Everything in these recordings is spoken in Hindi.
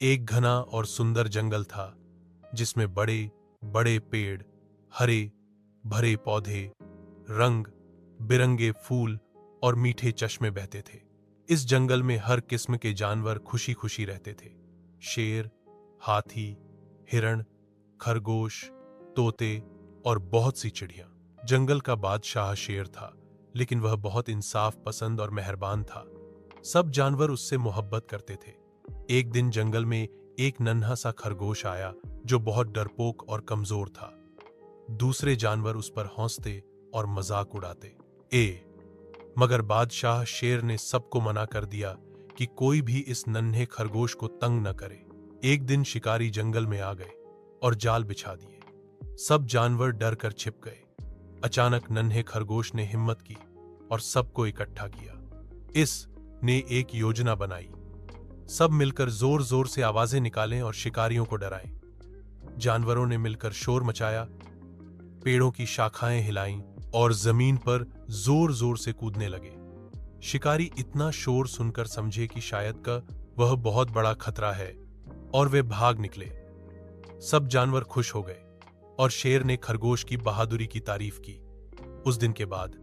एक घना और सुंदर जंगल था जिसमें बड़े बड़े पेड़, हरे भरे पौधे, रंग बिरंगे फूल और मीठे चश्मे बहते थे। इस जंगल में हर किस्म के जानवर खुशी खुशी रहते थे। शेर, हाथी, हिरण, खरगोश, तोते और बहुत सी चिड़ियां। जंगल का बादशाह शेर था, लेकिन वह बहुत इंसाफ पसंद और मेहरबान था। सब जानवर उससे मोहब्बत करते थे। एक दिन जंगल में एक नन्हा सा खरगोश आया जो बहुत डरपोक और कमजोर था। दूसरे जानवर उस पर हंसते और मजाक उड़ाते। मगर बादशाह शेर ने सबको मना कर दिया कि कोई भी इस नन्हे खरगोश को तंग न करे। एक दिन शिकारी जंगल में आ गए और जाल बिछा दिए। सब जानवर डर कर छिप गए। अचानक नन्हे खरगोश ने हिम्मत की और सबको इकट्ठा किया। इस ने एक योजना बनाई। सब मिलकर जोर जोर से आवाजें निकालें और शिकारियों को डराएं। जानवरों ने मिलकर शोर मचाया, पेड़ों की शाखाएं हिलाईं और जमीन पर जोर जोर से कूदने लगे। शिकारी इतना शोर सुनकर समझे कि शायद का वह बहुत बड़ा खतरा है और वे भाग निकले। सब जानवर खुश हो गए और शेर ने खरगोश की बहादुरी की तारीफ की। उस दिन के बाद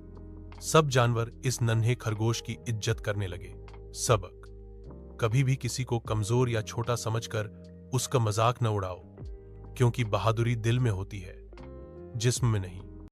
सब जानवर इस नन्हे खरगोश की इज्जत करने लगे। सबक: कभी भी किसी को कमजोर या छोटा समझकर उसका मजाक न उड़ाओ, क्योंकि बहादुरी दिल में होती है, जिस्म में नहीं।